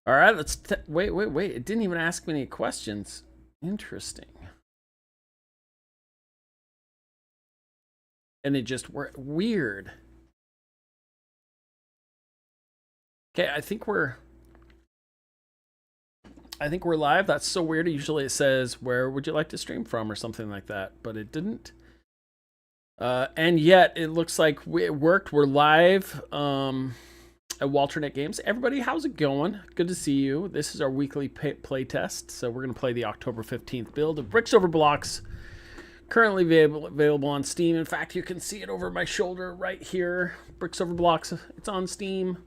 All right, let's wait. It didn't even ask me any questions. Interesting. And it just weird. Okay, I think we're live. That's so weird. Usually it says, "Where would you like to stream from?" or something like that, but it didn't. And yet it looks like it worked. We're live at WalterNet Games. Everybody, how's it going? Good to see you. This is our weekly play test. So we're going to play the October 15th build of Bricks Over Blocks. Currently available on Steam. In fact, you can see it over my shoulder right here. Bricks Over Blocks. It's on Steam.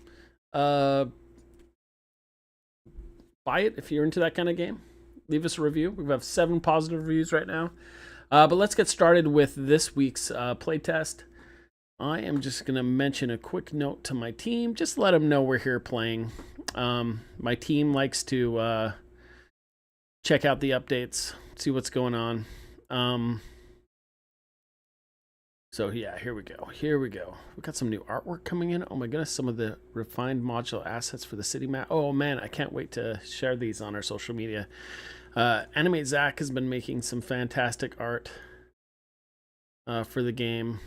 Buy it if you're into that kind of game. Leave us a review. We have 7 positive reviews right now. But let's get started with this week's playtest. I am just going to mention a quick note to my team. Just let them know we're here playing. My team likes to check out the updates, see what's going on. So yeah, here we go. We got some new artwork coming in. Oh my goodness, some of the refined modular assets for the city map. Oh man, I can't wait to share these on our social media. Animate Zach has been making some fantastic art for the game.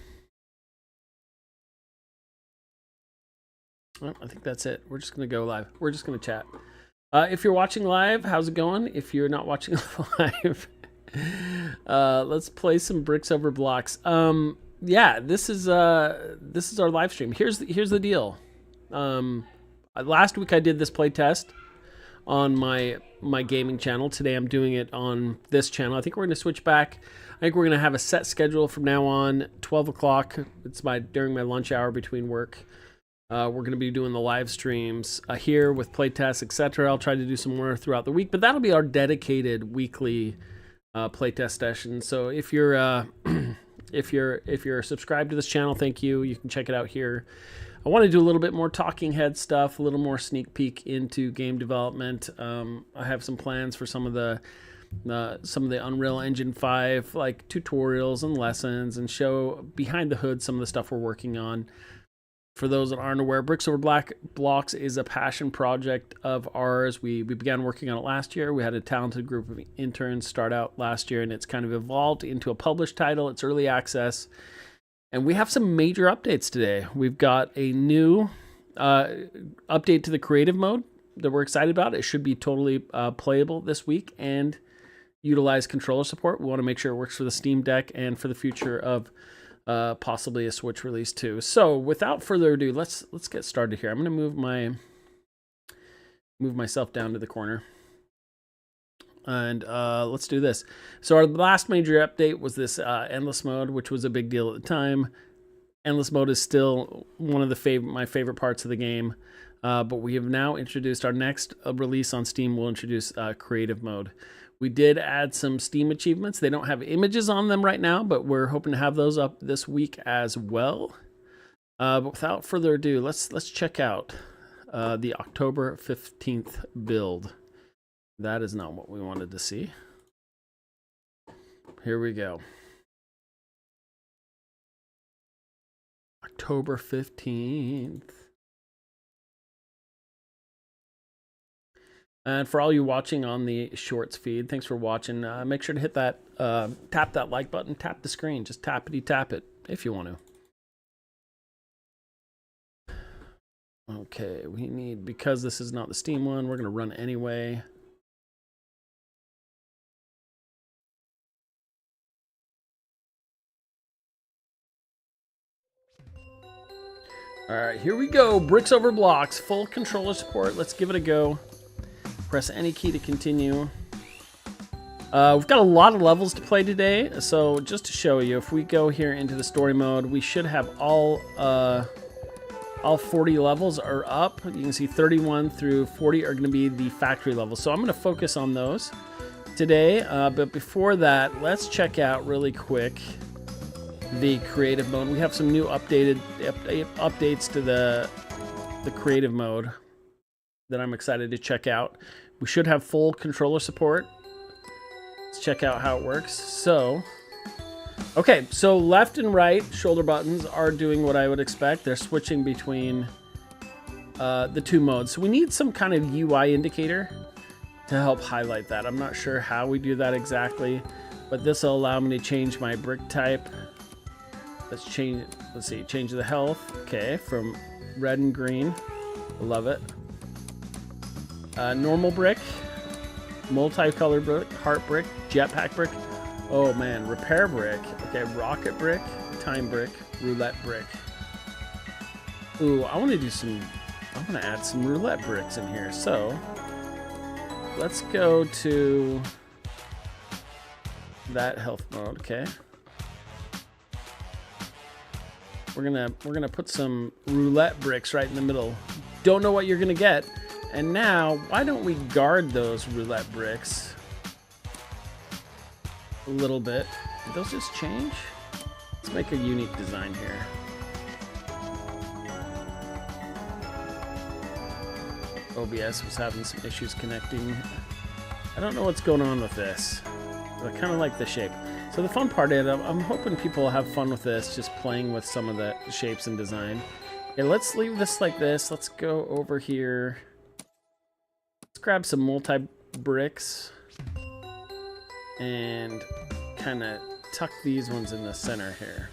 Well, I think that's it. We're just going to go live. We're just going to chat. If you're watching live, how's it going? If you're not watching live, let's play some Bricks Over Blocks. Yeah, this is our live stream. Here's the deal. Last week I did this play test on my gaming channel. Today I'm doing it on this channel. I think we're going to switch back. I think we're going to have a set schedule from now on. 12 o'clock. It's during my lunch hour between work. We're going to be doing the live streams here with playtests, etc. I'll try to do some more throughout the week, but that'll be our dedicated weekly playtest session. So if you're if you're subscribed to this channel, thank you. You can check it out here. I want to do a little bit more talking head stuff, a little more sneak peek into game development. I have some plans for some of the Unreal Engine 5 like tutorials and lessons, and show behind the hood some of the stuff we're working on. For those that aren't aware, Bricks Over Blocks is a passion project of ours. We began working on it last year. We had a talented group of interns start out last year, and it's kind of evolved into a published title. It's early access. And we have some major updates today. We've got a new update to the creative mode that we're excited about. It should be totally playable this week and utilize controller support. We want to make sure it works for the Steam Deck and for the future of possibly a Switch release too. So without further ado, let's get started here. I'm going to move myself down to the corner, and let's do this. So our last major update was this endless mode, which was a big deal at the time. Endless mode is still one of my favorite parts of the game, but we have now introduced our next release on Steam. We'll introduce creative mode. We did add some Steam achievements. They don't have images on them right now, but we're hoping to have those up this week as well. But without further ado, let's check out the October 15th build. That is not what we wanted to see. Here we go. October 15th. And for all you watching on the Shorts feed, thanks for watching. Make sure to hit that, tap that like button, tap the screen. Just tap it if you want to. Okay, we need, because this is not the Steam one, we're going to run anyway. All right, here we go. Bricks Over Blocks, full controller support. Let's give it a go. Press any key to continue. We've got a lot of levels to play today, so just to show you, if we go here into the story mode, we should have all 40 levels are up. You can see 31 through 40 are going to be the factory levels. So I'm going to focus on those today, but before that, let's check out really quick the creative mode. We have some new updates to the creative mode that I'm excited to check out. We should have full controller support. Let's check out how it works. So, okay, so left and right shoulder buttons are doing what I would expect. They're switching between the two modes. So we need some kind of UI indicator to help highlight that. I'm not sure how we do that exactly, but this will allow me to change my brick type. Let's change the health. Okay, from red and green. Love it. Normal brick, multicolored brick, heart brick, jetpack brick. Oh man, repair brick. Okay, rocket brick, time brick, roulette brick. Ooh, I want to add some roulette bricks in here. So let's go to that health mode. Okay. We're gonna put some roulette bricks right in the middle. Don't know what you're gonna get. And now, why don't we guard those roulette bricks a little bit? Did those just change? Let's make a unique design here. OBS was having some issues connecting. I don't know what's going on with this. I kind of like the shape. So the fun part is I'm hoping people have fun with this, just playing with some of the shapes and design. Okay, let's leave this like this. Let's go over here. Let's grab some multi-bricks and kind of tuck these ones in the center here.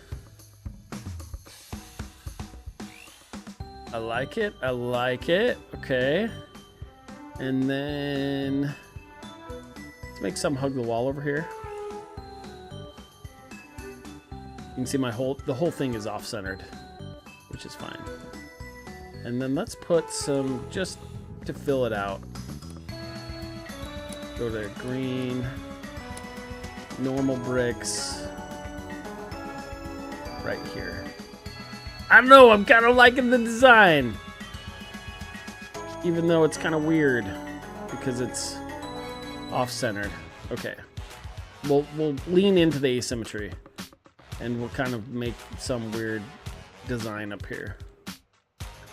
I like it. I like it. Okay. And then let's make some hug the wall over here. You can see the whole thing is off-centered, which is fine. And then let's put some, just to fill it out. Go to green, normal bricks, right here. I don't know, I'm kind of liking the design. Even though it's kind of weird because it's off-centered. Okay. We'll lean into the asymmetry and we'll kind of make some weird design up here.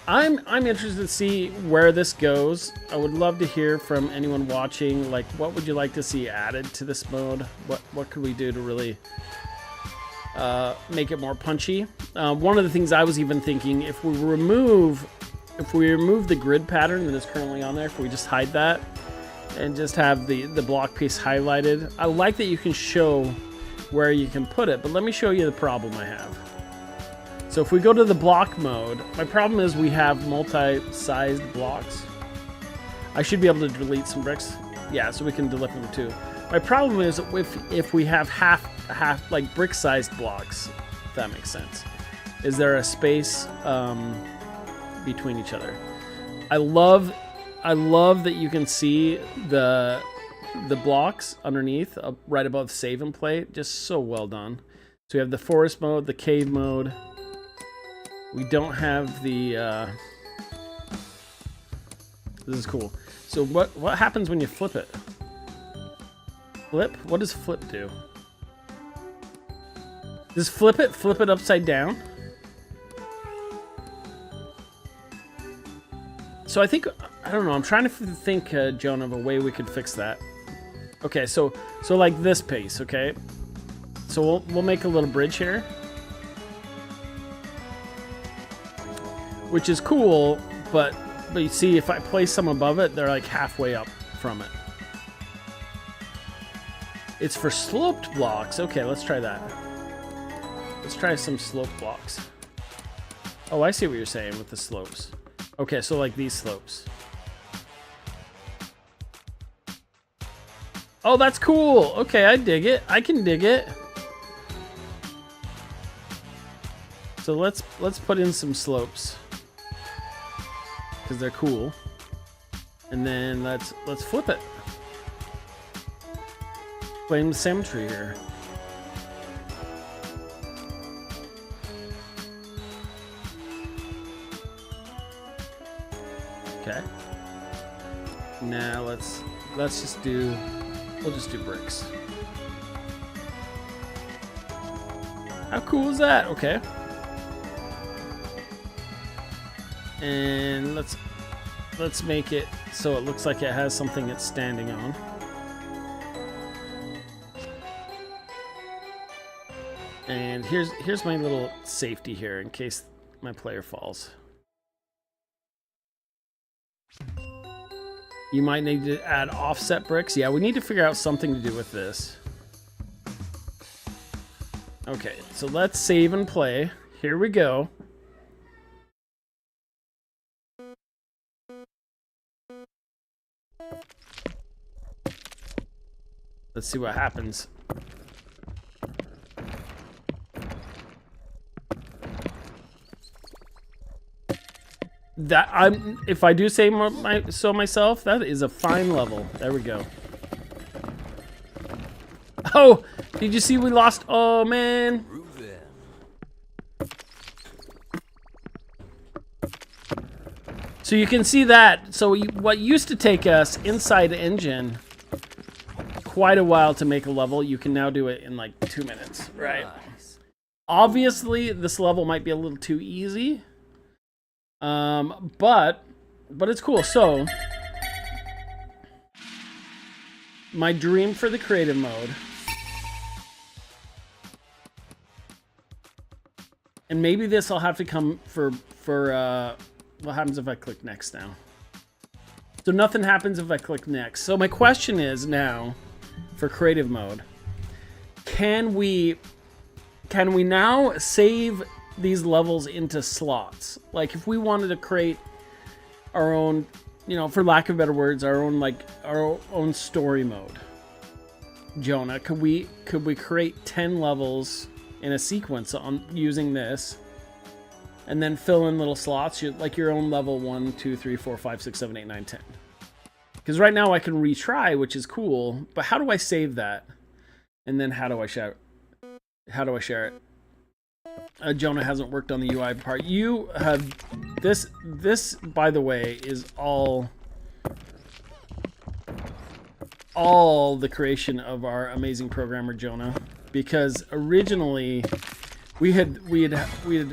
I'm interested to see where this goes. I would love to hear from anyone watching, like, what would you like to see added to this mode? What could we do to really make it more punchy? One of the things I was even thinking, if we remove the grid pattern that is currently on there, if we just hide that and just have the block piece highlighted, I like that you can show where you can put it, but let me show you the problem I have. So if we go to the block mode, my problem is we have multi-sized blocks. I should be able to delete some bricks. Yeah, so we can delete them too. My problem is if we have half like brick-sized blocks, if that makes sense. Is there a space between each other? I love that you can see the blocks underneath, right above save and play. Just so well done. So we have the forest mode, the cave mode. We don't have the this is cool. So what happens when you flip it? Flip? What does flip do? Does flip it upside down? So I think, I don't know, I'm trying to think, Joan, of a way we could fix that. Okay, so like this piece, okay? So we'll make a little bridge here. Which is cool, but you see, if I place some above it, they're like halfway up from it. It's for sloped blocks. Okay, let's try that. Let's try some sloped blocks. Oh, I see what you're saying with the slopes. Okay, so like these slopes. Oh, that's cool. Okay, I dig it. I can dig it. So let's put in some slopes, because they're cool. And then let's flip it. Blame the symmetry here. Okay. Now we'll just do bricks. How cool is that? Okay. And let's make it so it looks like it has something it's standing on. And here's my little safety here in case my player falls. You might need to add offset bricks. Yeah, we need to figure out something to do with this. Okay, so let's save and play. Here we go. Let's see what happens. If I do say so myself, that is a fine level. There we go. Oh, did you see we lost? Oh man. So you can see that. So what used to take us inside the engine quite a while to make a level, you can now do it in like 2 minutes, right? Nice. Obviously, this level might be a little too easy. But it's cool. So my dream for the creative mode, and maybe this will have to come for what happens if I click next now. So nothing happens if I click next. So my question is now for creative mode, can we now save these levels into slots? Like if we wanted to create our own, you know, for lack of better words, our own story mode. Jonah, could we create 10 levels in a sequence on using this and then fill in little slots, like your own level 1, 2, 3, 4, 5, 6, 7, 8, 9, 10. Because right now I can retry, which is cool, but how do I save that? And then how do I share it? Jonah hasn't worked on the UI part. You have this by the way is all the creation of our amazing programmer Jonah, because originally we had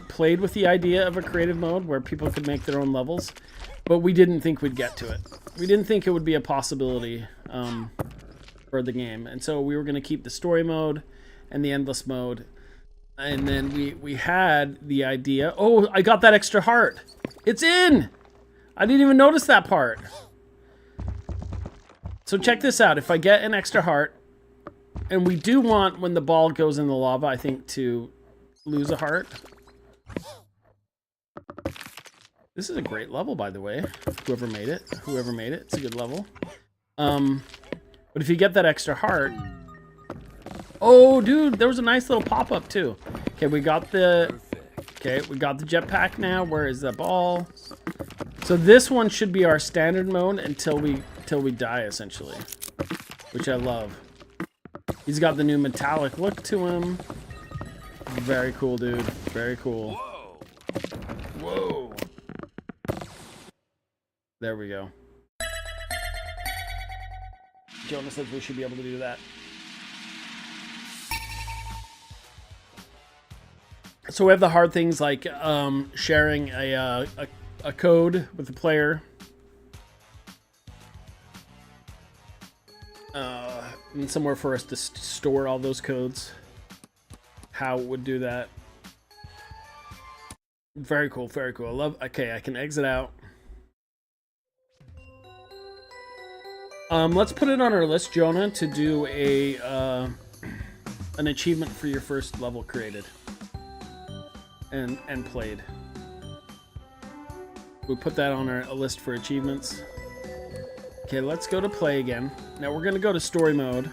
played with the idea of a creative mode where people could make their own levels, but we didn't think we'd get to it. We didn't think it would be a possibility for the game, and so we were going to keep the story mode and the endless mode. And then we had the idea. Oh, I got that extra heart. It's in. I didn't even notice that part. So check this out. If I get an extra heart, and we do want, when the ball goes in the lava, I think, to lose a heart. This is a great level, by the way. Whoever made it, it's a good level. But if you get that extra heart, oh, dude, there was a nice little pop-up too. Okay, we got the jetpack now. Where is the ball? So this one should be our standard mode until we die, essentially, which I love. He's got the new metallic look to him. Very cool, dude. Very cool. Whoa. There we go. Jonah says we should be able to do that. So we have the hard things like sharing a code with the player. And somewhere for us to store all those codes. How it would do that. Very cool, very cool. I love. Okay, I can exit out. Let's put it on our list, Jonah, to do an achievement for your first level created and played. We put that on our list for achievements. Okay, let's go to play again. Now we're gonna go to story mode,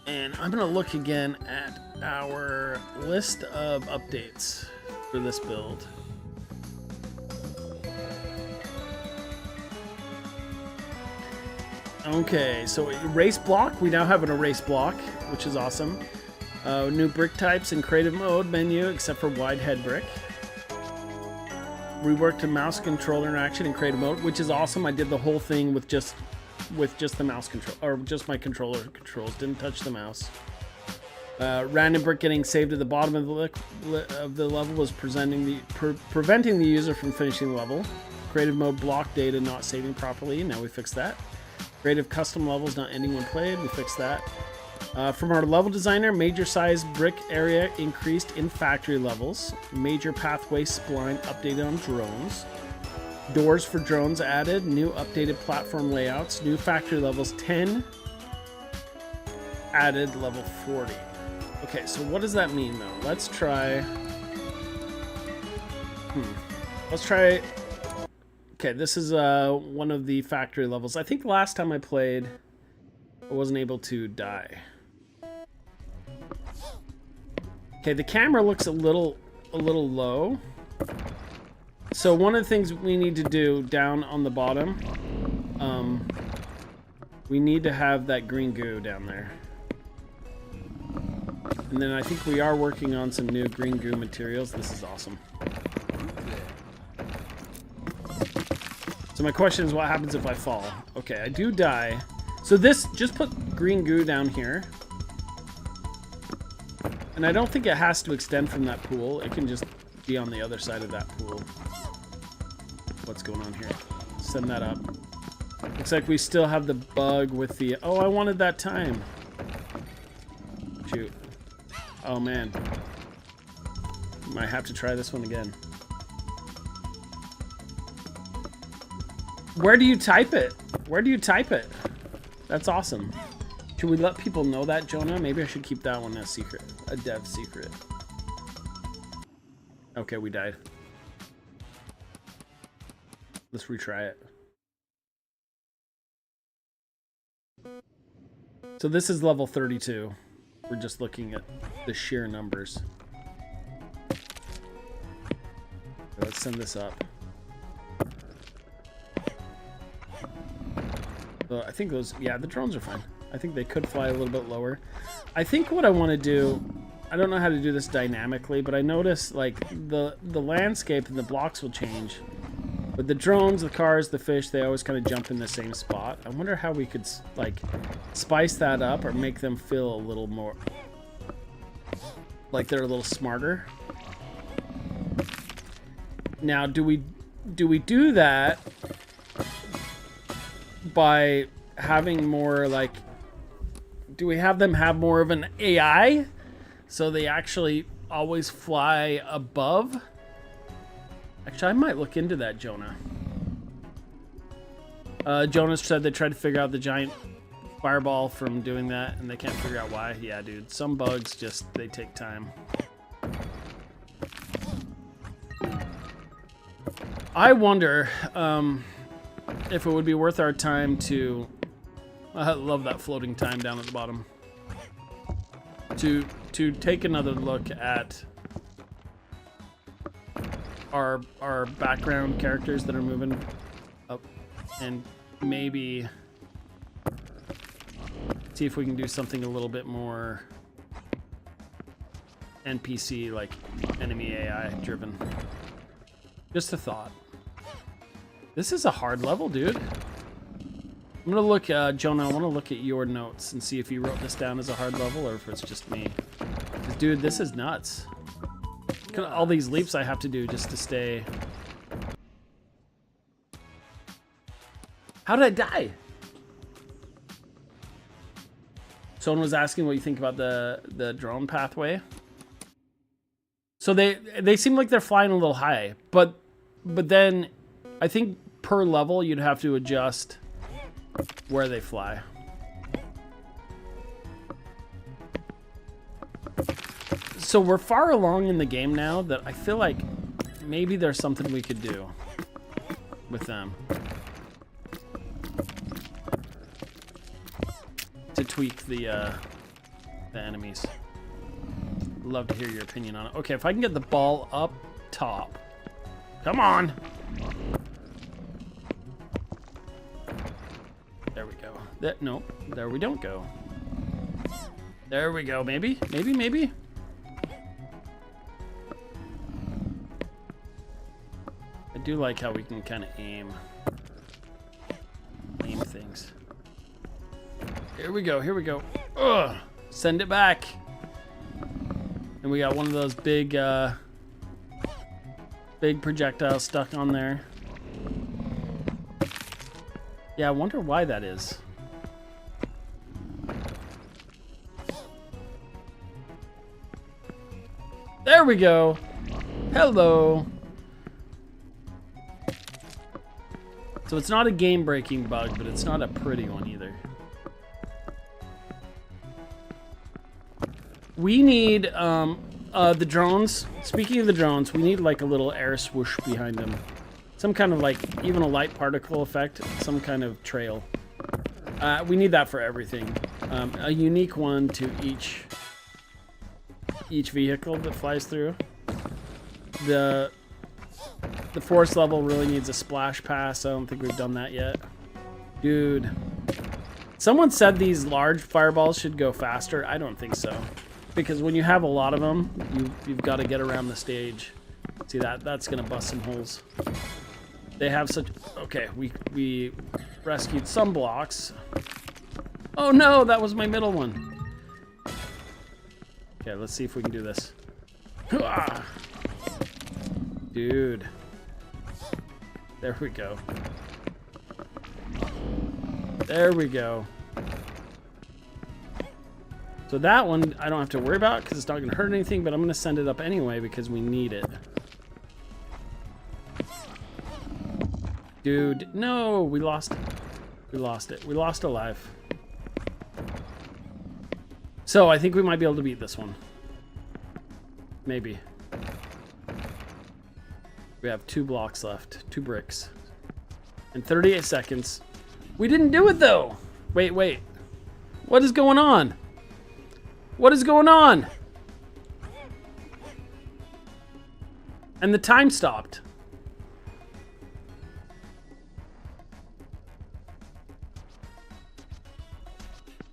and I'm gonna look again at our list of updates for this build. Okay, so erase block. We now have an erase block, which is awesome. New brick types in creative mode menu, except for wide head brick. Reworked a mouse controller interaction in creative mode, which is awesome. I did the whole thing with just the mouse control, or just my controller controls. Didn't touch the mouse. Random brick getting saved at the bottom of the level was preventing the user from finishing the level. Creative mode block data not saving properly. Now we fixed that. Creative custom levels not ending when played. We fixed that. From our level designer, major size brick area increased in factory levels. Major pathway spline updated on drones. Doors for drones added. New updated platform layouts. New factory levels 10. Added level 40. Okay, so what does that mean though? Let's try... Let's try... Okay, this is one of the factory levels. I think last time I played, I wasn't able to die. Okay, the camera looks a little low. So one of the things we need to do down on the bottom, we need to have that green goo down there. And then I think we are working on some new green goo materials. This is awesome. So my question is, what happens if I fall? Okay, I do die. So this, just put green goo down here. And I don't think it has to extend from that pool. It can just be on the other side of that pool. What's going on here? Send that up. Looks like we still have the bug with the... Oh, I wanted that time. Shoot. Oh, man. Might have to try this one again. Where do you type it? Where do you type it? That's awesome. Should we let people know that, Jonah? Maybe I should keep that one a secret. A dev secret. Okay, we died. Let's retry it. So this is level 32. We're just looking at the sheer numbers. Let's send this up. So I think those, yeah, the drones are fine. I think they could fly a little bit lower. I think what I want to do, I don't know how to do this dynamically, but I notice like the landscape and the blocks will change. But the drones, the cars, the fish, they always kind of jump in the same spot. I wonder how we could like spice that up or make them feel a little more like they're a little smarter. Now, do we do that by having more like, do we have them have more of an AI so they actually always fly above? Actually, I might look into that, Jonah. Jonas said they tried to figure out the giant fireball from doing that, and they can't figure out why. Yeah, dude. Some bugs just, they take time. I wonder if it would be worth our time to... I love that floating time down at the bottom. To take another look at our background characters that are moving up, and maybe see if we can do something a little bit more NPC, like enemy AI driven. Just a thought. This is a hard level, dude. I'm gonna look, Jonah, I wanna look at your notes and see if you wrote this down as a hard level or if it's just me. 'Cause, dude, this is nuts. Look at all these leaps I have to do just to stay. How did I die? Someone was asking what you think about the drone pathway. So they seem like they're flying a little high, but then I think per level you'd have to adjust where they fly. So we're far along in the game now that I feel like maybe there's something we could do with them to tweak the enemies. Love to hear your opinion on it. Okay, if I can get the ball up top. Come on. There we go. No, there we don't go. There we go. Maybe. I do like how we can kind of aim things. Here we go. Ugh. Send it back. And we got one of those big projectiles stuck on there. Yeah, I wonder why that is. There we go. Hello. So it's not a game-breaking bug, but it's not a pretty one either. We need the drones. Speaking of the drones, we need like a little air swoosh behind them. Some kind of like, even a light particle effect, some kind of trail. We need that for everything. A unique one to each vehicle that flies through. The forest level really needs a splash pass. I don't think we've done that yet. Dude. Someone said these large fireballs should go faster. I don't think so. Because when you have a lot of them, you've got to get around the stage. See that's going to bust some holes. They have such... Okay, we rescued some blocks. Oh no, that was my middle one. Okay, let's see if we can do this. Dude. There we go. There we go. So that one I don't have to worry about because it's not going to hurt anything, but I'm going to send it up anyway because we need it. Dude, no, we lost it. We lost it. We lost a life. So I think we might be able to beat this one. Maybe. We have 2 blocks left. 2 bricks. In 38 seconds. We didn't do it though. Wait. What is going on? What is going on? And the time stopped.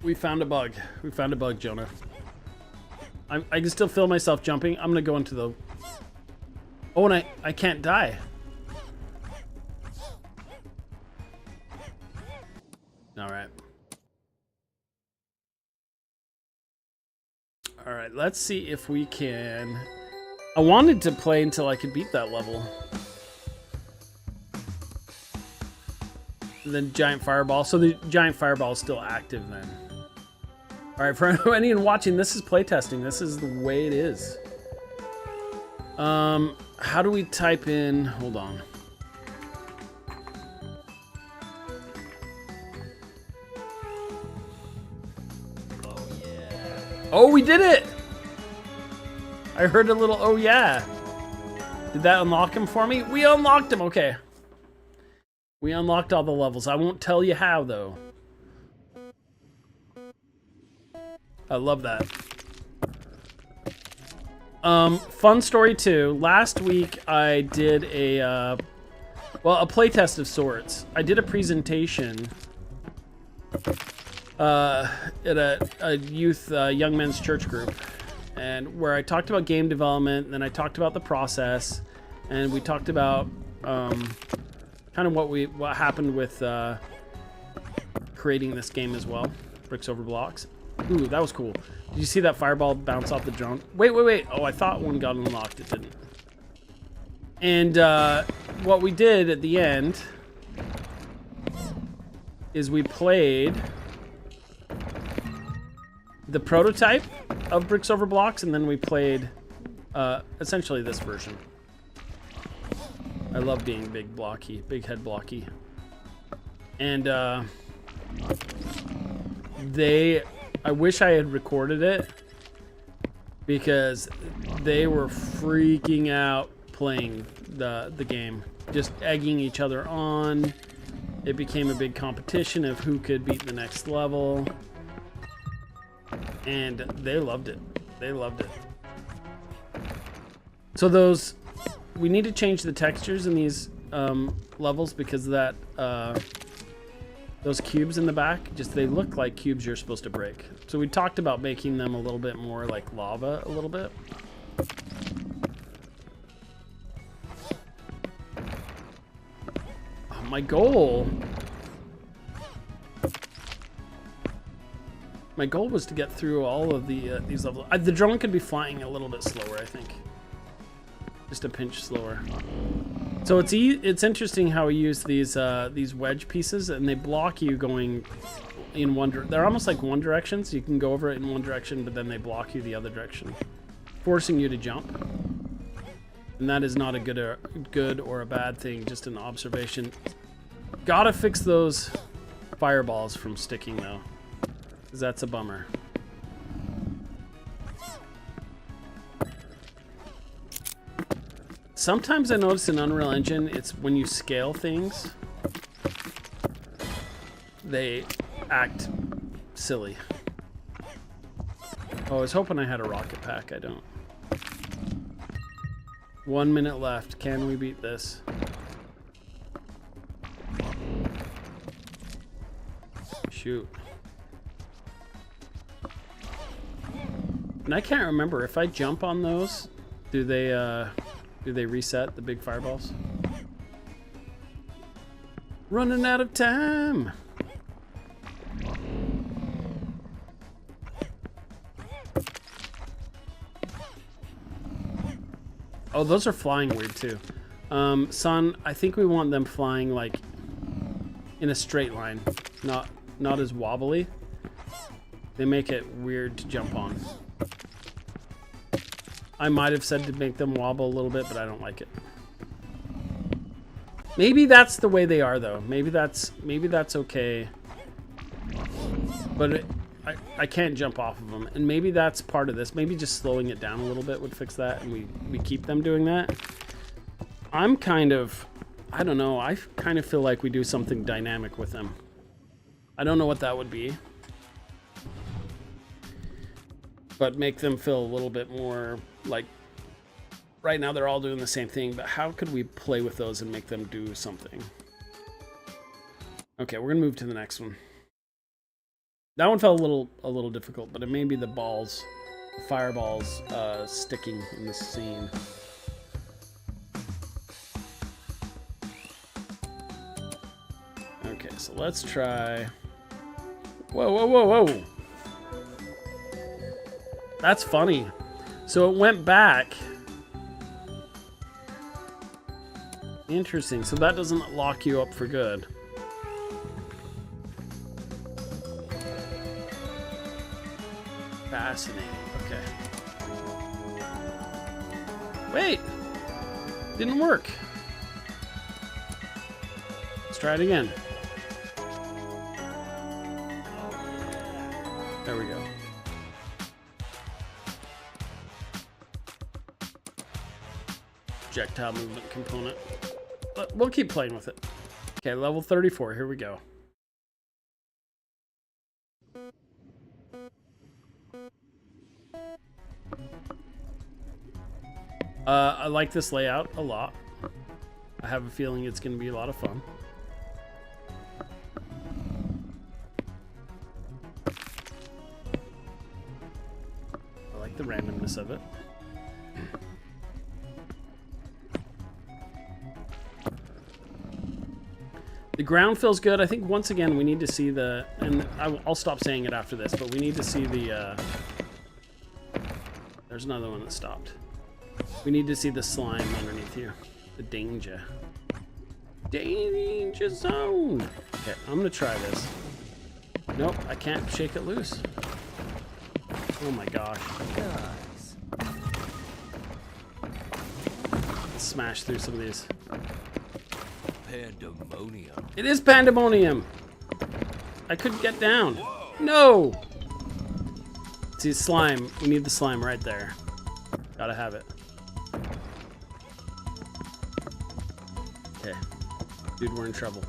We found a bug. We found a bug, Jonah. I can still feel myself jumping. I'm gonna go into the... Oh, and I can't die. Alright. Alright, let's see if we can... I wanted to play until I could beat that level. The giant fireball. So the giant fireball is still active then. Alright, for anyone watching, this is playtesting. This is the way it is. How do we type in... Hold on. Oh, yeah. Oh, we did it! I heard a little, oh, yeah. Did that unlock him for me? We unlocked him, okay. We unlocked all the levels. I won't tell you how, though. I love that. Fun story too. Last week I did a playtest of sorts. I did a presentation at a youth young men's church group, and where I talked about game development, and then I talked about the process, and we talked about kind of what happened with creating this game as well, bricks over blocks. Ooh, that was cool. Did you see that fireball bounce off the drone? Wait. Oh, I thought one got unlocked. It didn't. And what we did at the end is we played the prototype of bricks over blocks, and then we played essentially this version. I love being big blocky, big head blocky. And I wish I had recorded it because they were freaking out playing the game, just egging each other on. It became a big competition of who could beat the next level, and they loved it. They loved it. So we need to change the textures in these levels because of that. Those cubes in the back, they look like cubes you're supposed to break. So we talked about making them a little bit more like lava, a little bit. Oh, my goal was to get through all of these levels. The drone could be flying a little bit slower, I think. Just a pinch slower. So it's interesting how we use these wedge pieces, and they block you going in one direction. They're almost like one direction, so you can go over it in one direction, but then they block you the other direction, forcing you to jump. And that is not a good or a bad thing, just an observation. Gotta fix those fireballs from sticking though, because that's a bummer. Sometimes I notice in Unreal Engine, it's when you scale things, they act silly. Oh, I was hoping I had a rocket pack. I don't. 1 minute left. Can we beat this? Shoot. And I can't remember if I jump on those, do they reset the big fireballs? Running out of time. Oh, those are flying weird too. Son, I think we want them flying like in a straight line, not as wobbly. They make it weird to jump on. I might have said to make them wobble a little bit, but I don't like it. Maybe that's the way they are though. Maybe that's okay. But I can't jump off of them, and maybe that's part of this. Maybe just slowing it down a little bit would fix that, and we keep them doing that. I'm kind of, I don't know, I kind of feel like we do something dynamic with them. I don't know what that would be, but make them feel a little bit more like, right now they're all doing the same thing, but how could we play with those and make them do something? Okay, we're gonna move to the next one. That one felt a little difficult, but it may be the balls, the fireballs sticking in the scene. Okay, so let's try. Whoa, whoa, whoa, whoa! That's funny. So it went back. Interesting. So that doesn't lock you up for good. Fascinating. Okay. Wait! Didn't work. Let's try it again. There we go. Projectile movement component. But we'll keep playing with it. Okay, level 34. Here we go. I like this layout a lot. I have a feeling it's going to be a lot of fun. I like the randomness of it. The ground feels good. I think once again we need to see the, and I'll stop saying it after this, but we need to see the, there's another one that stopped. We need to see the slime underneath here. The danger. Danger zone. Okay, I'm gonna try this. Nope, I can't shake it loose. Oh my gosh. Let's smash through some of these. Pandemonium. It is pandemonium. I couldn't get down. No. See, slime. We need the slime right there. Gotta have it. Okay. Dude, we're in trouble.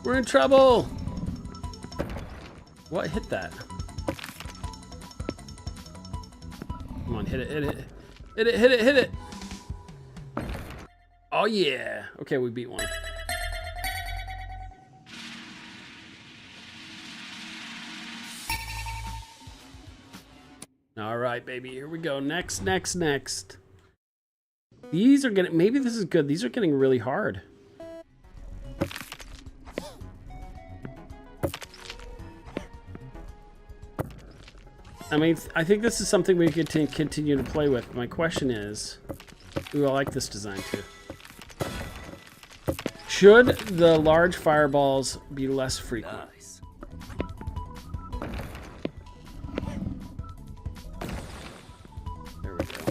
We're in trouble. What hit that? Come on, hit it, hit it. Hit it, hit it, hit it. Oh yeah. Okay, we beat one. All right, baby, here we go. Next. These are getting, maybe this is good. These are getting really hard. I mean, I think this is something we could continue to play with. My question is, ooh, I like this design too. Should the large fireballs be less frequent? Nice. There we go.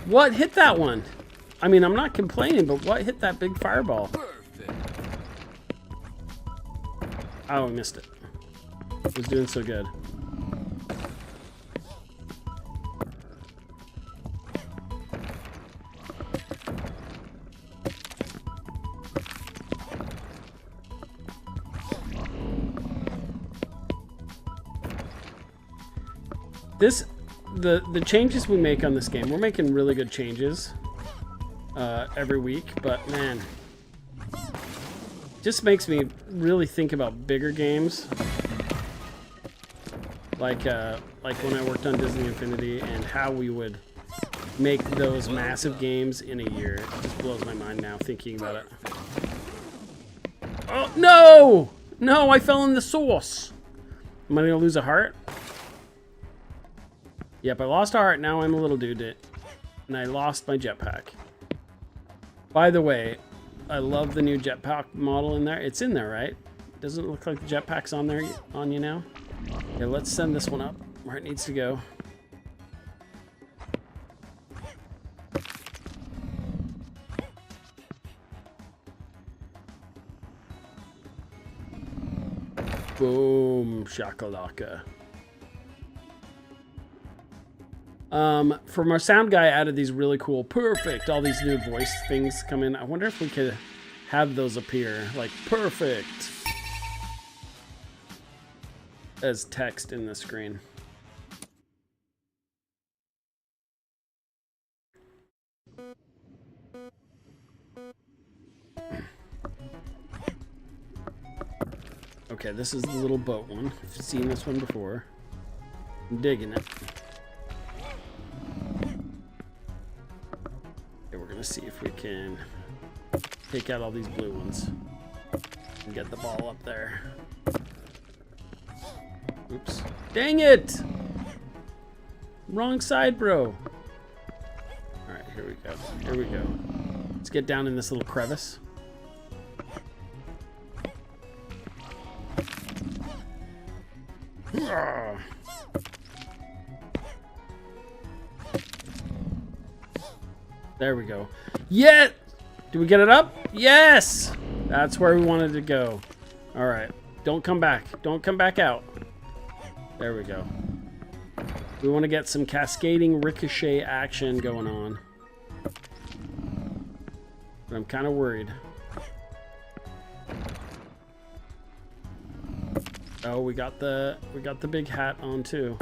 What hit that one? I mean, I'm not complaining, but what hit that big fireball? Oh, I missed it. It was doing so good. The changes we make on this game, we're making really good changes every week, but man, just makes me really think about bigger games, like when I worked on Disney Infinity and how we would make those massive games in a year. It just blows my mind now thinking about it. Oh no! No, I fell in the sauce. Am I gonna lose a heart? Yep, I lost a heart. Now I'm a little dude, and I lost my jetpack. By the way, I love the new jetpack model in there. It's in there, right? Doesn't it look like the jetpack's on there on you now? Okay, let's send this one up where it needs to go. Boom, shakalaka. From our sound guy, added these really cool, perfect, all these new voice things come in. I wonder if we could have those appear, like perfect, as text in the screen. Okay, this is the little boat one. I've seen this one before. I'm digging it. Okay, we're gonna see if we can take out all these blue ones and get the ball up there. Oops. Dang it! Wrong side, bro. Alright, here we go. Here we go. Let's get down in this little crevice. There we go. Yeah! Did we get it up? Yes! That's where we wanted to go. Alright. Don't come back. Don't come back out. There we go. We want to get some cascading ricochet action going on. But I'm kind of worried. Oh, we got the big hat on too.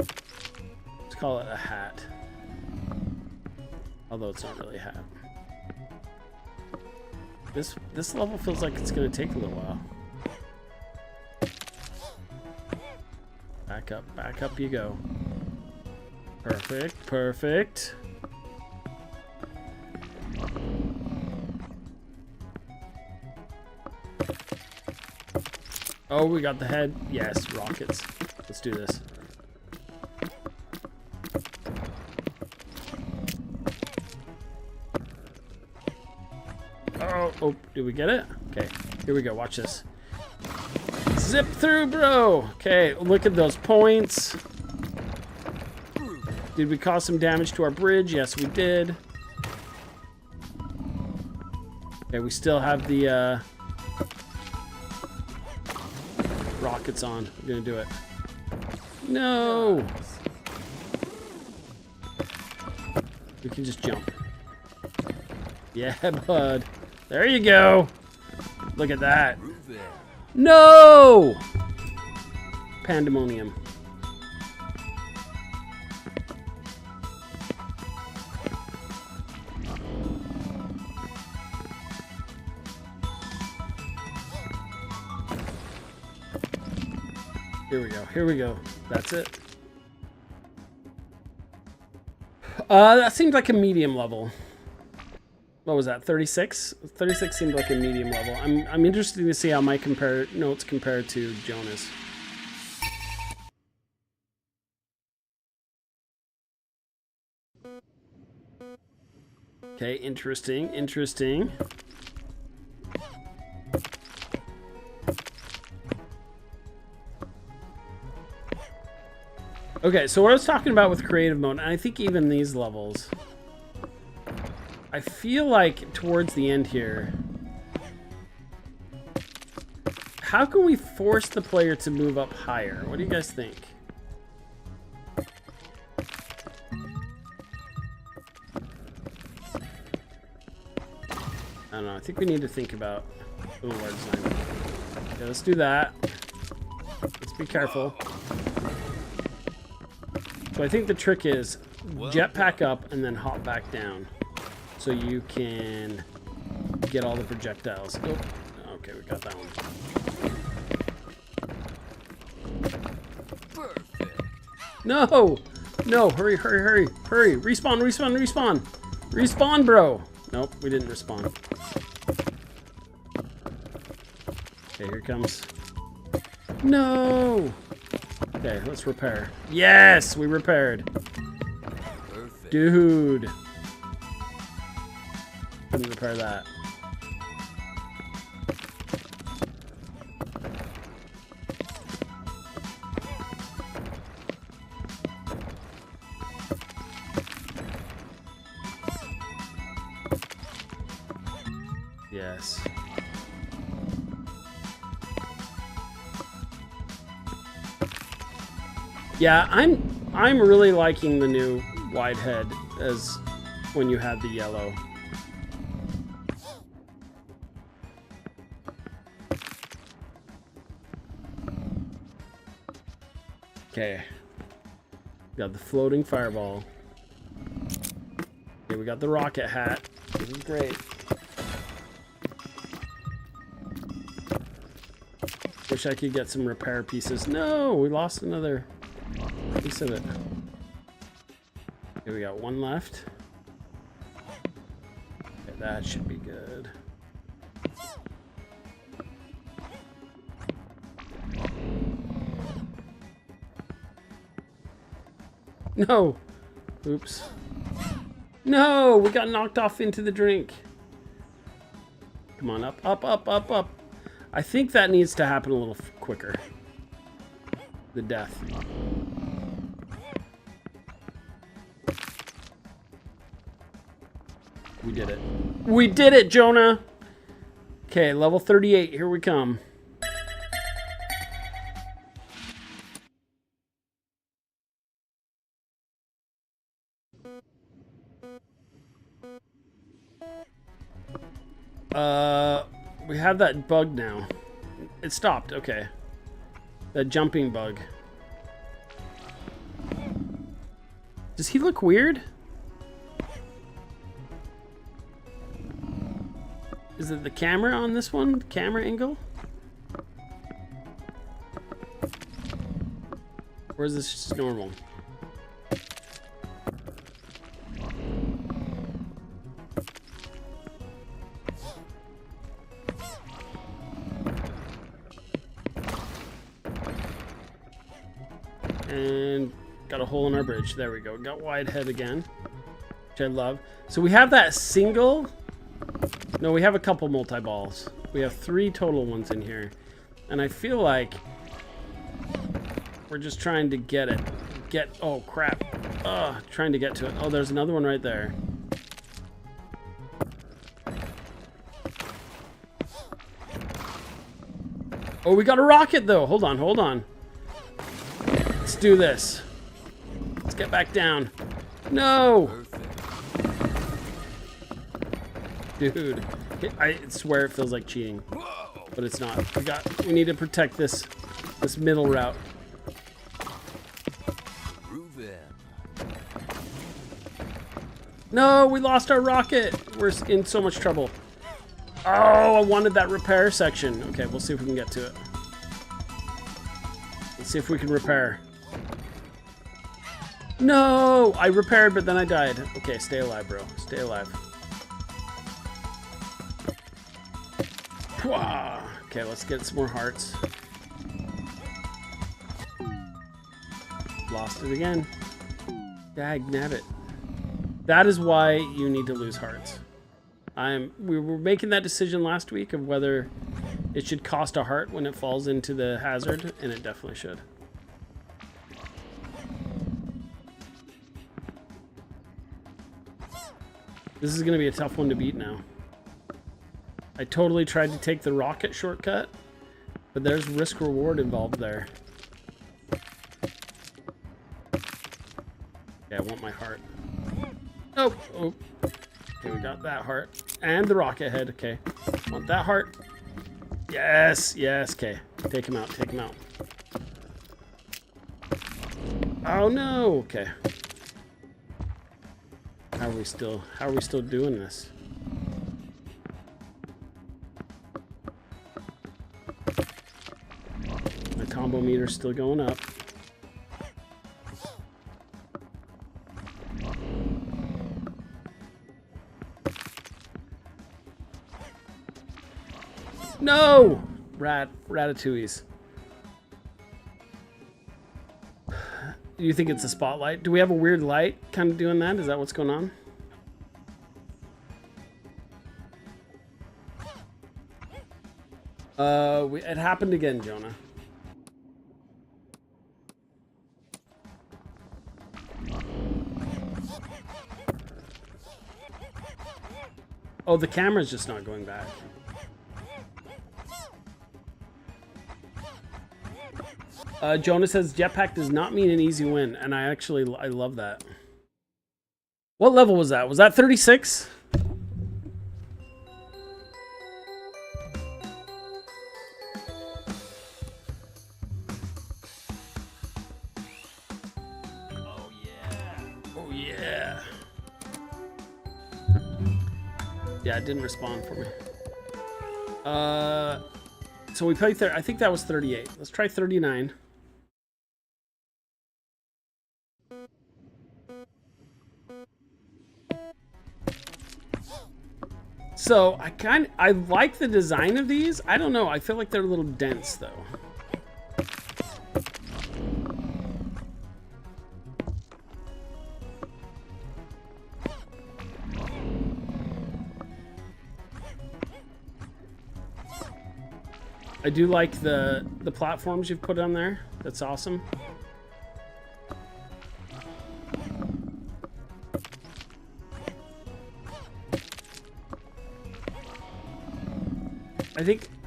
Let's call it a hat. Although it's not really a hat. This level feels like it's gonna take a little while. Back up you go. Perfect, perfect. Oh, we got the head. Yes, rockets. Let's do this. Oh, did we get it? Okay, here we go. Watch this. Zip through, bro. Okay, look at those points. Did we cause some damage to our bridge? Yes, we did. Okay, we still have the rockets on. We're gonna do it. No! We can just jump. Yeah, bud. There you go. Look at that. No! Pandemonium. Here we go. Here we go. That's it. That seemed like a medium level. What was that? 36? 36 seemed like a medium level. I'm interested to see how my notes compare to Jonas. Okay, interesting, interesting. Okay, so what I was talking about with creative mode, and I think even these levels, I feel like towards the end here, how can we force the player to move up higher? What do you guys think? I don't know. I think we need to think about a little more design. Okay, let's do that. Let's be careful. So I think the trick is jetpack up and then hop back down, so you can get all the projectiles. Oh, okay, we got that one. Perfect. No! No, hurry, hurry, hurry, hurry. Respawn, respawn, respawn. Respawn, bro. Nope, we didn't respawn. Okay, here it comes. No! Okay, let's repair. Yes, we repaired. Perfect. Dude. Couldn't repair that. Yes. Yeah, I'm really liking the new wide head as when you had the yellow. Okay. Got the floating fireball. Okay, we got the rocket hat. This is great. Wish I could get some repair pieces. No, we lost another piece of it. Okay, we got one left. Okay, that should be good. No! Oops. No! We got knocked off into the drink. Come on, up, up, up, up, up. I think that needs to happen a little quicker. The death. We did it. We did it, Jonah! Okay, level 38, here we come. We have that bug now. It stopped, okay. That jumping bug. Does he look weird? Is it the camera on this one? Camera angle? Or is this just normal? And got a hole in our bridge. There we go. Got wide head again, which I love. So we have that single. No, we have a couple multi-balls. We have 3 total ones in here. And I feel like we're just trying to get it. Oh, crap. Trying to get to it. Oh, there's another one right there. Oh, we got a rocket, though. Hold on, hold on. Let's do this. Let's get back down. No! Dude, I swear it feels like cheating, but it's not. We need to protect this middle route. No, we lost our rocket. We're in so much trouble. Oh, I wanted that repair section. Okay, we'll see if we can get to it. Let's see if we can repair. No, I repaired, but then I died. Okay, stay alive, bro. Stay alive. Okay, let's get some more hearts. Lost it again. Dag nabbit. That is why you need to lose hearts. We were making that decision last week of whether it should cost a heart when it falls into the hazard, and it definitely should. This is going to be a tough one to beat now. I totally tried to take the rocket shortcut, but there's risk reward involved there. Okay, I want my heart. Nope. Oh. Okay, we got that heart. And the rocket head. Okay. Want that heart. Yes. Yes. Okay. Take him out. Take him out. Oh no. Okay. How are we still doing this? My combo meter's still going up. No! Ratatouilles. Do you think it's a spotlight? Do we have a weird light kind of doing that? Is that what's going on? It happened again, Jonah. Oh, the camera's just not going back. Jonah says jetpack does not mean an easy win, and I love that. What level was that? Was that 36? Oh yeah. Oh yeah. Yeah, it didn't respond for me. So we played I think that was 38. Let's try 39. So I like the design of these. I don't know. I feel like they're a little dense though. I do like the platforms you've put on there. That's awesome.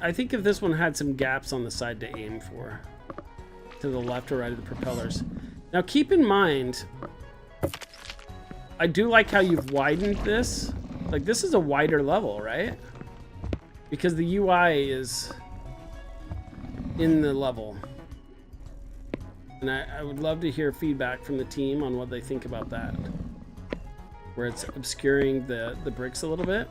I think if this one had some gaps on the side to aim for, to the left or right of the propellers. Now keep in mind, I do like how you've widened this. Like this is a wider level, right? Because the UI is in the level. And I would love to hear feedback from the team on what they think about that. Where it's obscuring the bricks a little bit.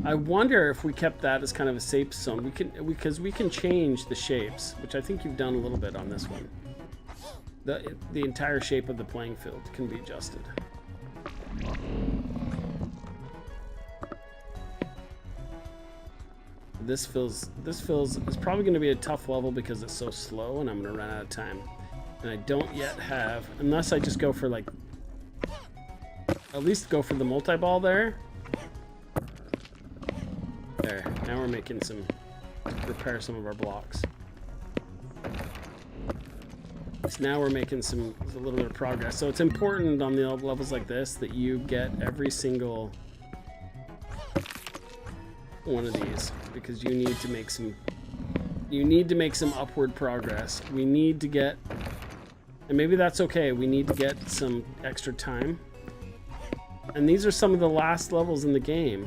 I wonder if we kept that as kind of a safe zone. Because we can change the shapes, which I think you've done a little bit on this one. The entire shape of the playing field can be adjusted. This feels it's probably going to be a tough level because it's so slow and I'm going to run out of time. And I don't yet have, unless I just go for like, at least go for the multi-ball there. There, now we're making repair some of our blocks. So now we're making a little bit of progress. So it's important on the levels like this that you get every single one of these, because you need to make some upward progress. We need to get, and maybe that's okay, we need to get some extra time. And these are some of the last levels in the game.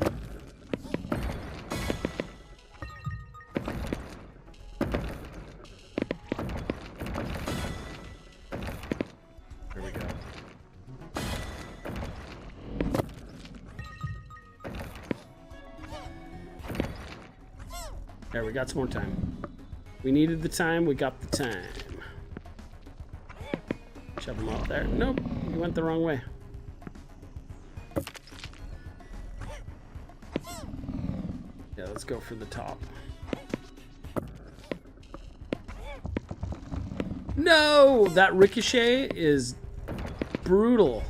There we go. There, we got some more time. We needed the time, we got the time. Shove him up there. Nope, you went the wrong way. Yeah, let's go for the top. No! That ricochet is brutal.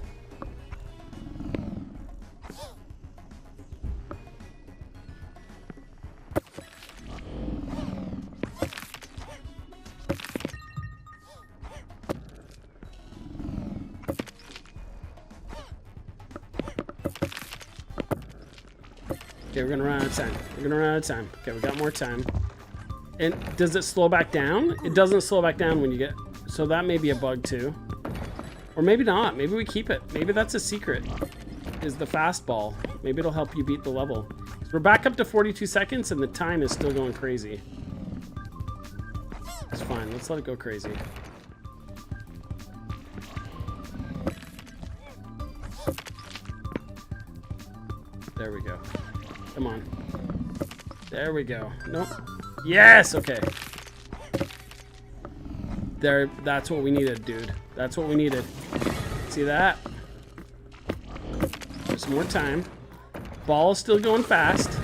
Okay, we're gonna run out of time. We're gonna run out of time. Okay, we got more time. And does it slow back down? It doesn't slow back down when you get... So that may be a bug too. Or maybe not. Maybe we keep it. Maybe that's a secret. Is the fastball. Maybe it'll help you beat the level. So we're back up to 42 seconds and the time is still going crazy. It's fine. Let's let it go crazy. There we go. Come on. There we go. Nope. Yes! Okay. There. That's what we needed, dude. That's what we needed. See that? Just more time. Ball is still going fast.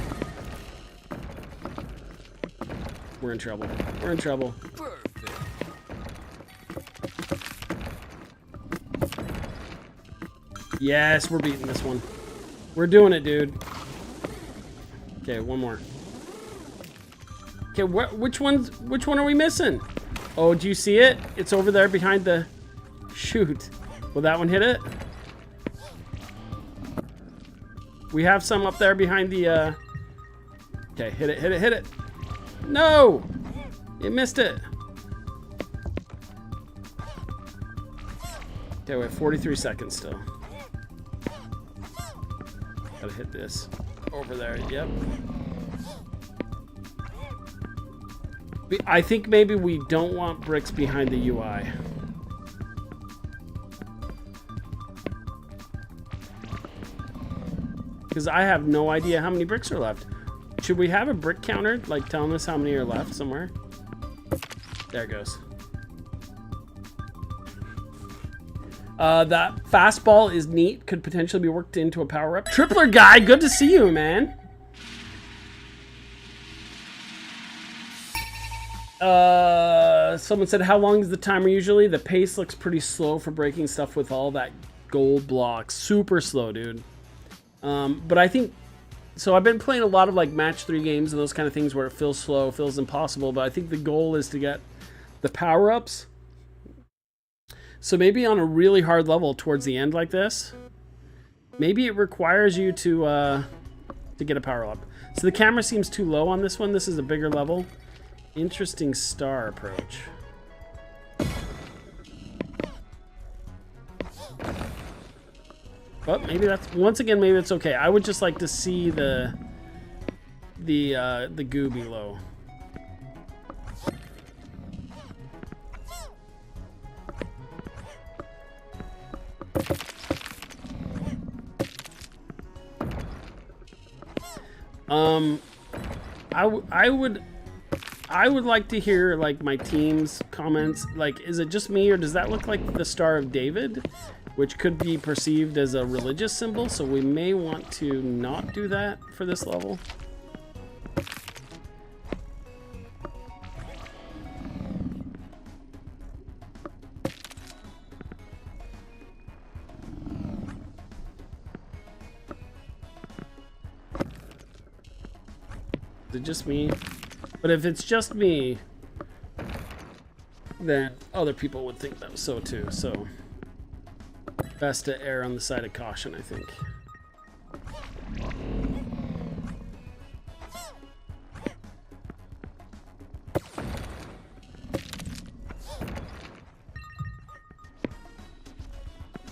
We're in trouble. We're in trouble. Perfect. Yes, we're beating this one. We're doing it, dude. Okay, one more. Okay, which one are we missing? Oh, do you see it? It's over there behind the... Shoot. Will that one hit it? We have some up there behind the... Okay, hit it, hit it, hit it. No! You missed it. Okay, we have 43 seconds still. Gotta hit this. Over there, yep. I think maybe we don't want bricks behind the UI. Because I have no idea how many bricks are left. Should we have a brick counter, like telling us how many are left somewhere? There it goes. That fastball is neat. Could potentially be worked into a power-up. Tripler guy, good to see you, man. Someone said, how long is the timer usually? The pace looks pretty slow for breaking stuff with all that gold blocks. Super slow, dude. But I think... So I've been playing a lot of like match 3 games and those kind of things where it feels slow, feels impossible. But I think the goal is to get the power-ups. So maybe on a really hard level towards the end like this, maybe it requires you to get a power-up. So the camera seems too low on this one. This is a bigger level. Interesting star approach. But maybe that's, once again, maybe it's okay. I would just like to see the goo below. I would like to hear like my team's comments. Like, is it just me or does that look like the Star of David, which could be perceived as a religious symbol? So we may want to not do that for this level. Is it just me? But if it's just me, then other people would think that was so too. So best to err on the side of caution, I think.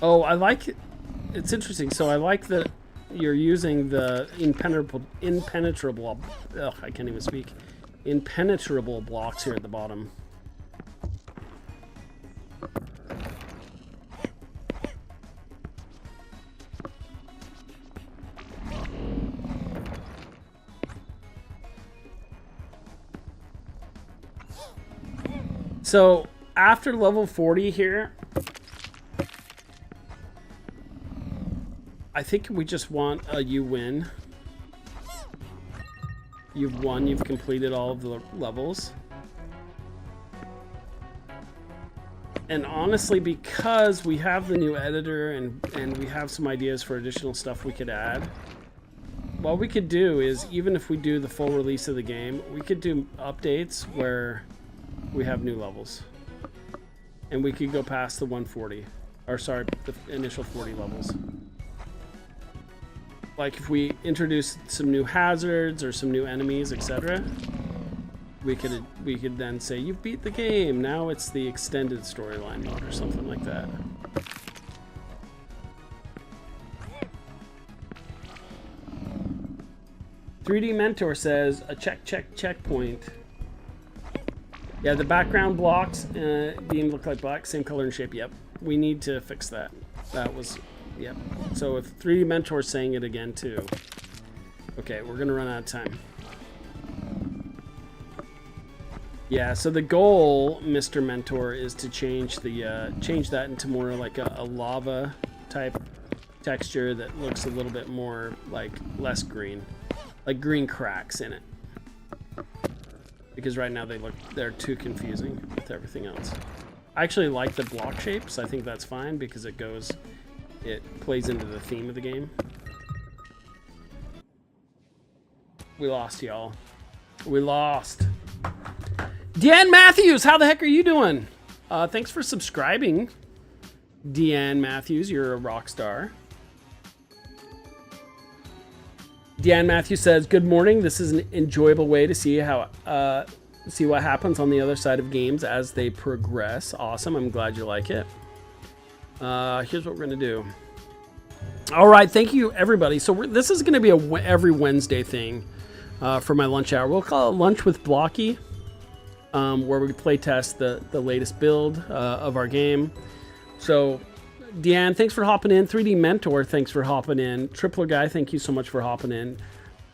Oh, I like it. It's interesting. So I like that you're using the impenetrable, ugh, I can't even speak. Impenetrable blocks here at the bottom. So after level 40 here, I think we just want a you win. You've won, you've completed all of the levels. And honestly, because we have the new editor and we have some ideas for additional stuff we could add, what we could do is, even if we do the full release of the game, we could do updates where we have new levels. And we could go past the 140. Or sorry, the initial 40 levels. Like if we introduce some new hazards or some new enemies, etc., we could then say you've beat the game. Now it's the extended storyline mode or something like that. "3D Mentor says a checkpoint. Yeah, the background blocks being look like black, same color and shape. Yep, we need to fix that. That was, yep. So if 3D Mentor's saying it again too. Okay, we're gonna run out of time. Yeah, so the goal, Mr. Mentor, is to change the change that into more like a lava type texture that looks a little bit more like less green, like green cracks in it. Because right now they're too confusing with everything else. I actually like the block shapes. I think that's fine because it plays into the theme of the game. We lost, y'all. We lost. Deanne Matthews, how the heck are you doing? Thanks for subscribing. Deanne Matthews, you're a rock star. Deanne Matthews says, "Good morning. This is an enjoyable way to see see what happens on the other side of games as they progress." Awesome. I'm glad you like it. Here's what we're gonna do. All right, thank you everybody. So this is gonna be every Wednesday thing for my lunch hour. We'll call it Lunch with Blocky, where we play test the latest build of our game. So Deanne, thanks for hopping in. 3D Mentor, thanks for hopping in. Tripler Guy, thank you so much for hopping in.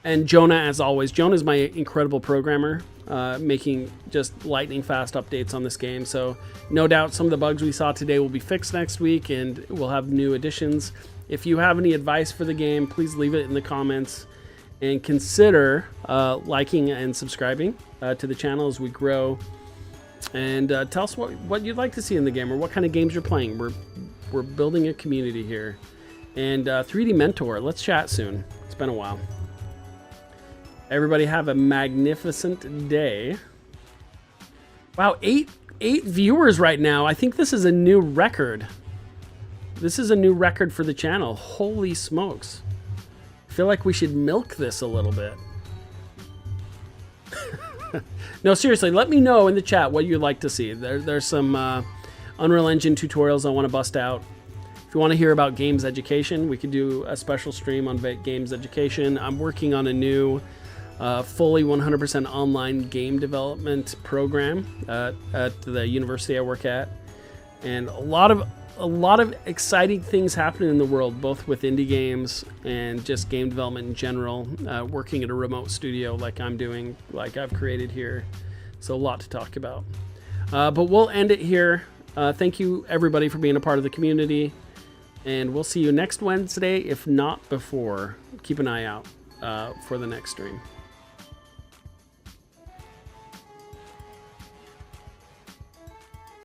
And Jonah, as always. Jonah's my incredible programmer, making just lightning fast updates on this game. So no doubt some of the bugs we saw today will be fixed next week, and we'll have new additions. If you have any advice for the game, please leave it in the comments. And consider liking and subscribing to the channel as we grow. And tell us what you'd like to see in the game or what kind of games you're playing. We're building a community here. And 3D Mentor, let's chat soon. It's been a while. Everybody have a magnificent day. Wow, eight viewers right now. I think this is a new record. This is a new record for the channel. Holy smokes. I feel like we should milk this a little bit. No, seriously, let me know in the chat what you'd like to see. There's some Unreal Engine tutorials I want to bust out. If you want to hear about games education, we could do a special stream on games education. I'm working on a new fully 100% online game development program at the university I work at. And a lot of exciting things happening in the world, both with indie games and just game development in general, working at a remote studio like I'm doing, like I've created here. So a lot to talk about. But we'll end it here. Thank you, everybody, for being a part of the community. And we'll see you next Wednesday, if not before. Keep an eye out for the next stream.